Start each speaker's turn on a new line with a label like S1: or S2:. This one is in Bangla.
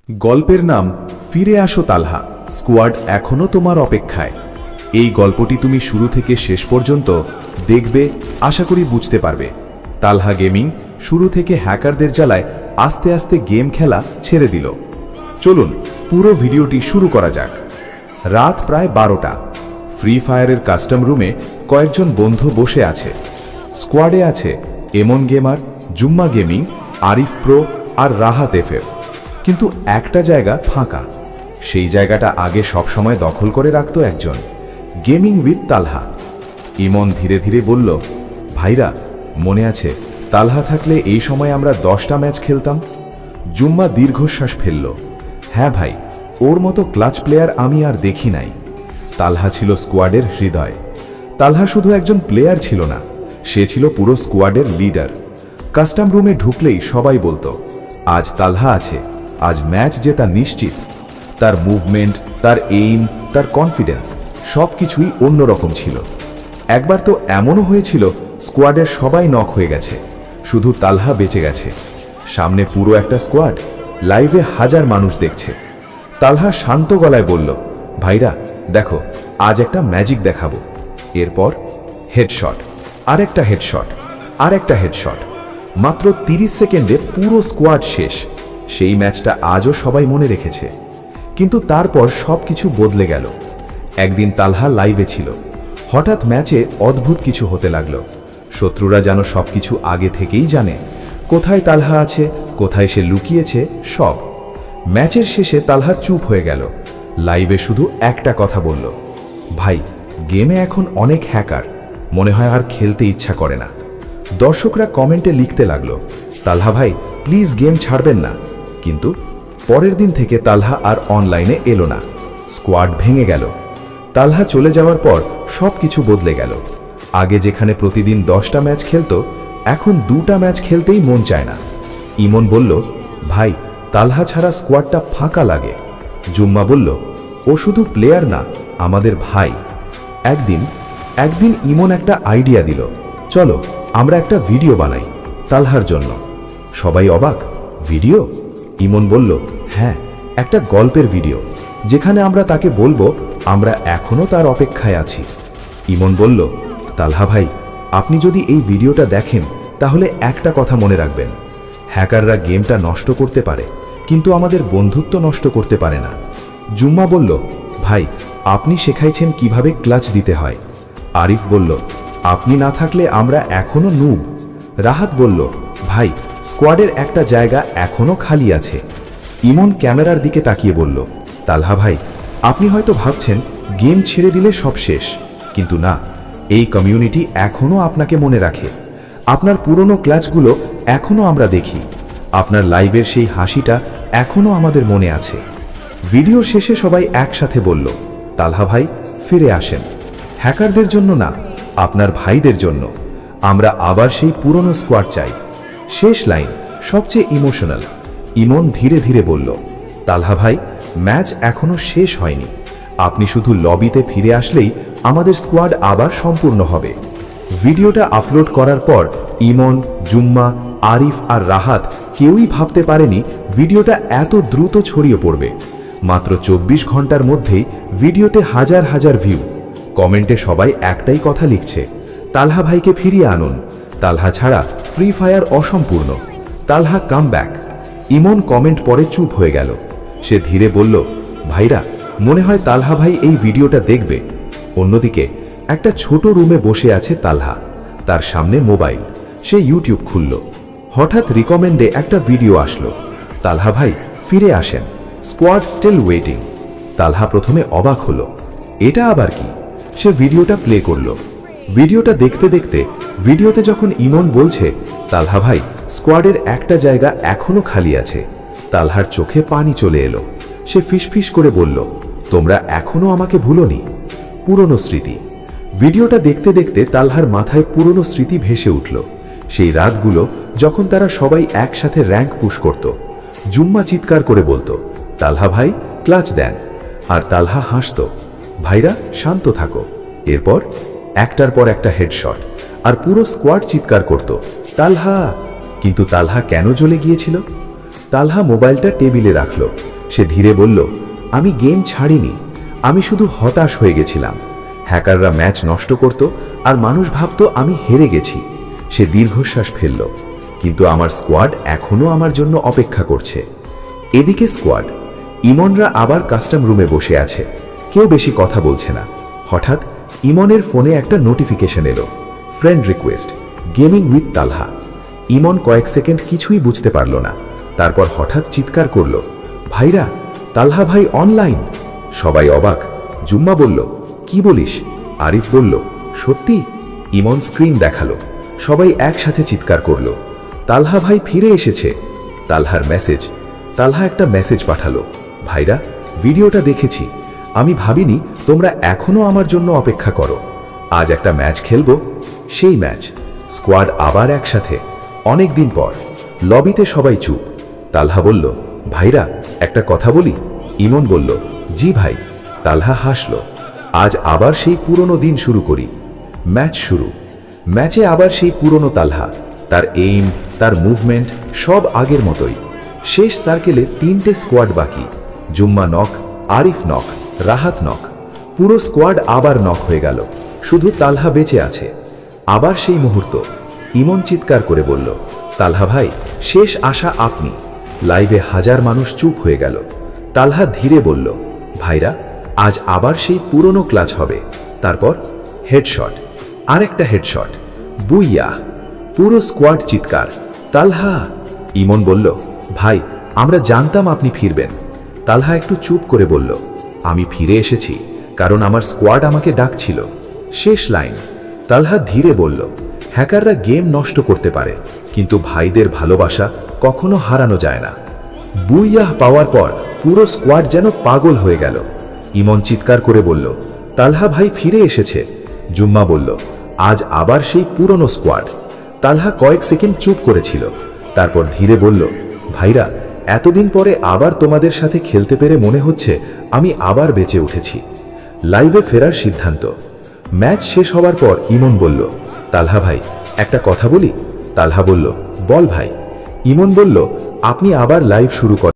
S1: গল্পের নাম ফিরে আসো তালহা। স্কোয়াড এখনো তোমার অপেক্ষায়। এই গল্পটি তুমি শুরু থেকে শেষ পর্যন্ত দেখবে, আশা করি বুঝতে পারবে। তালহা গেমিং শুরু থেকে হ্যাকারদের জ্বালায় আস্তে আস্তে গেম খেলা ছেড়ে দিল। চলুন পুরো ভিডিওটি শুরু করা যাক। রাত প্রায় 12টা। ফ্রি ফায়ারের কাস্টম রুমে কয়েকজন বন্ধু বসে আছে। স্কোয়াডে আছে এমন গেমার, জুম্মা গেমিং, আরিফ প্রো আর রাহাত এফএফ। কিন্তু একটা জায়গা ফাঁকা। সেই জায়গাটা আগে সবসময় দখল করে রাখত একজন, গেমিং উইথ তালহা। ইমন ধীরে ধীরে বলল, ভাইরা মনে আছে তালহা থাকলে এই সময় আমরা 10টা ম্যাচ খেলতাম? জুম্মা দীর্ঘশ্বাস ফেলল, হ্যাঁ ভাই, ওর মতো ক্লাচ প্লেয়ার আমি আর দেখি নাই। তালহা ছিল স্কোয়াডের হৃদয়। তালহা শুধু একজন প্লেয়ার ছিল না, সে ছিল পুরো স্কোয়াডের লিডার। কাস্টম রুমে ঢুকলেই সবাই বলতো, আজ তালহা আছে, আজ ম্যাচ জেতা নিশ্চিত। তার মুভমেন্ট, তার এইম, তার কনফিডেন্স সবকিছুই অন্যরকম ছিল। একবার তো এমনও হয়েছিল স্কোয়াডের সবাই নক হয়ে গেছে, শুধু তালহা বেঁচে গেছে। সামনে পুরো একটা স্কোয়াড, লাইভে হাজার মানুষ দেখছে। তালহা শান্ত গলায় বলল, ভাইরা দেখো, আজ একটা ম্যাজিক দেখাবো। এরপর হেডশট, আরেকটা হেডশট, আরেকটা হেডশট। মাত্র 30 সেকেন্ডে পুরো স্কোয়াড শেষ। সেই ম্যাচটা আজও সবাই মনে রেখেছে। কিন্তু তারপর সবকিছু বদলে গেল। একদিন তালহা লাইভে ছিল। হঠাৎ ম্যাচে অদ্ভুত কিছু হতে লাগলো। শত্রুরা যেন সবকিছু আগে থেকেই জানে, কোথায় তালহা আছে, কোথায় সে লুকিয়েছে, সব। ম্যাচের শেষে তালহা চুপ হয়ে গেল। লাইভে শুধু একটা কথা বলল, ভাই গেমে এখন অনেক হ্যাকার, মনে হয় আর খেলতে ইচ্ছা করে না। দর্শকরা কমেন্টে লিখতে লাগলো, তালহা ভাই প্লিজ গেম ছাড়বেন না। কিন্তু পরের দিন থেকে তালহা আর অনলাইনে এলো না। স্কোয়াড ভেঙে গেল। তালহা চলে যাওয়ার পর সবকিছু বদলে গেল। আগে যেখানে প্রতিদিন 10টা ম্যাচ খেলতো, এখন 2টা ম্যাচ খেলতেই মন চায় না। ইমন বলল, ভাই তালহা ছাড়া স্কোয়াডটা ফাঁকা লাগে। জুম্মা বলল, ও শুধু প্লেয়ার না, আমাদের ভাই। একদিন ইমন একটা আইডিয়া দিল, চলো আমরা একটা ভিডিও বানাই তালহার জন্য। সবাই অবাক, ভিডিও? ইমন বলল, হ্যাঁ, একটা গল্পের ভিডিও, যেখানে আমরা তাকে বলবো আমরা এখনো তার অপেক্ষায় আছি। ইমন বলল, তালহা ভাই আপনি যদি এই ভিডিওটা দেখেন তাহলে একটা কথা মনে রাখবেন, হ্যাকাররা গেমটা নষ্ট করতে পারে, কিন্তু আমাদের বন্ধুত্ব নষ্ট করতে পারে না। জুম্মা বলল, ভাই আপনি শেখাইছেন কিভাবে ক্লাচ দিতে হয়। আরিফ বলল, আপনি না থাকলে আমরা এখনো নুব। রাহাত বলল, ভাই স্কোয়াডের একটা জায়গা এখনো খালি আছে। ইমন ক্যামেরার দিকে তাকিয়ে বলল, তালহা ভাই আপনি হয়তো ভাবছেন গেম ছেড়ে দিলে সব শেষ, কিন্তু না, এই কমিউনিটি এখনো আপনাকে মনে রাখে। আপনার পুরনো ক্লাচগুলো এখনো আমরা দেখি, আপনার লাইভের সেই হাসিটা এখনো আমাদের মনে আছে। ভিডিও শেষে সবাই একসাথে বলল, তালহা ভাই ফিরে আসেন, হ্যাকারদের জন্য না, আপনার ভাইদের জন্য। আমরা আবার সেই পুরনো স্কোয়াড চাই। শেষ লাইন সবচেয়ে ইমোশনাল। ইমন ধীরে ধীরে বলল, তালহা ভাই ম্যাচ এখনো শেষ হয়নি, আপনি শুধু লবিতে ফিরে আসলেই আমাদের স্কোয়াড আবার সম্পূর্ণ হবে। ভিডিওটা আপলোড করার পর ইমন, জুম্মা, আরিফ আর রাহাত কেউই ভাবতে পারেনি ভিডিওটা এত দ্রুত ছড়িয়ে পড়বে। মাত্র 24 ঘন্টার মধ্যেই ভিডিওতে হাজার হাজার ভিউ। কমেন্টে সবাই একটাই কথা লিখছে, তালহা ভাইকে ফিরিয়ে আনুন, তালহা ছাড়া ফ্রি ফায়ার অসম্পূর্ণ, তালহা কাম ব্যাক। ইমন কমেন্ট পরে চুপ হয়ে গেল। সে ধীরে বলল, ভাইরা মনে হয় তালহা ভাই এই ভিডিওটা দেখবে। অন্যদিকে একটা ছোট রুমে বসে আছে তালহা, তার সামনে মোবাইল। সে ইউটিউব খুলল। হঠাৎ রিকমেন্ডে একটা ভিডিও আসলো, তালহা ভাই ফিরে আসেন, স্কোয়াড স্টিল ওয়েটিং। তালহা প্রথমে অবাক হলো, এটা আবার কি? সে ভিডিওটা প্লে করল। ভিডিওটা দেখতে দেখতে ভিডিওতে যখন ইমন বলছে, তালহা ভাই স্কোয়াডের একটা জায়গা এখনো খালি আছে, তালহার চোখে পানি চলে এলো। সে ফিসফিস করে বলল, তোমরা এখনো আমাকে ভুলোনি। পুরনো স্মৃতি। ভিডিওটা দেখতে দেখতে তালহার মাথায় পুরনো স্মৃতি ভেসে উঠল। সেই রাতগুলো যখন তারা সবাই একসাথে র্যাঙ্ক পুশ করত। জুম্মা চিৎকার করে বলতো, তালহা ভাই ক্লাচ দেন, আর তালহা হাসত, ভাইরা শান্ত থাকো। এরপর একটার পর একটা হেডশট, আর পুরো স্কোয়াড চিৎকার করত, তালহা। কিন্তু তালহা কেন জ্বলে গিয়েছিল? তালহা মোবাইলটা টেবিলে রাখল। সে ধীরে বলল, আমি গেম ছাড়িনি, আমি শুধু হতাশ হয়ে গেছিলাম। হ্যাকাররা ম্যাচ নষ্ট করত আর মানুষ ভাবত আমি হেরে গেছি। সে দীর্ঘশ্বাস ফেলল, কিন্তু আমার স্কোয়াড এখনো আমার জন্য অপেক্ষা করছে। এদিকে স্কোয়াড ইমনরা আবার কাস্টম রুমে বসে আছে, কেউ বেশি কথা বলছে না। হঠাৎ ইমনের ফোনে একটা নোটিফিকেশন এলো, ফ্রেন্ড রিকোয়েস্ট, গেমিং উইথ তালহা। ইমন কয়েক সেকেন্ড কিছুই বুঝতে পারল না, তারপর হঠাৎ চিৎকার করল, ভাইরা, তালহা ভাই অনলাইন। সবাই অবাক। জুম্মা বলল, কি বলিস? আরিফ বলল, সত্যি? ইমন স্ক্রিন দেখালো, সবাই একসাথে চিৎকার করল, তালহা ভাই ফিরে এসেছে। তালহার মেসেজ। তালহা একটা মেসেজ পাঠালো, ভাইরা, ভিডিওটা দেখেছি, আমি ভাবিনি তোমরা এখনো আমার জন্য অপেক্ষা করো। আজ একটা ম্যাচ খেলবো। সেই ম্যাচ। স্কোয়াড আবার একসাথে, অনেক দিন পর। লবিতে সবাই চুপ। তালহা বলল, ভাইরা, একটা কথা বলি? ইমন বলল, জি ভাই। তালহা হাসল, আজ আবার সেই পুরনো দিন শুরু করি। ম্যাচ শুরু। ম্যাচে আবার সেই পুরনো তালহা, তার এইম, তার মুভমেন্ট সব আগের মতোই। শেষ সার্কেলে 3টে স্কোয়াড বাকি। Jumma knock, Arif knock, Rahat knock. পুরো স্কোয়াড আবার নক হয়ে গেল, শুধু তালহা বেঁচে আছে। আবার সেই মুহূর্ত। ইমন চিৎকার করে বলল, তালহা ভাই, শেষ আশা আপনি। লাইভে হাজার মানুষ চুপ হয়ে গেল। তালহা ধীরে বলল, ভাইরা, আজ আবার সেই পুরনো ক্লাচ হবে। তারপর হেডশট, আরেকটা হেডশট, বুইয়া। পুরো স্কোয়াড চিৎকার, তালহা। ইমন বলল, ভাই, আমরা জানতাম আপনি ফিরবেন। তালহা একটু চুপ করে বলল, আমি ফিরে এসেছি কারণ আমার স্কোয়াড আমাকে ডাকছিল। শেষ লাইন। তালহা ধীরে বলল, হ্যাকাররা গেম নষ্ট করতে পারে, কিন্তু ভাইদের ভালোবাসা কখনো হারানো যায় না। বুইয়াহ পাওয়ার পর পুরো স্কোয়াড যেন পাগল হয়ে গেল। ইমন চিৎকার করে বলল, তালহা ভাই ফিরে এসেছে। জুম্মা বলল, আজ আবার সেই পুরনো স্কোয়াড। তালহা কয়েক সেকেন্ড চুপ করেছিল, তারপর ধীরে বলল, ভাইরা, এতদিন পরে আবার তোমাদের সাথে খেলতে পেরে মনে হচ্ছে আমি আবার বেঁচে উঠেছি। লাইভে ফেরার সিদ্ধান্ত। ম্যাচ শেষ হওয়ার পর ইমন বলল, তালহা ভাই, একটা কথা বলি? তালহা বলল, বল ভাই। ইমন বলল, আপনি আবার লাইভ শুরু করেন।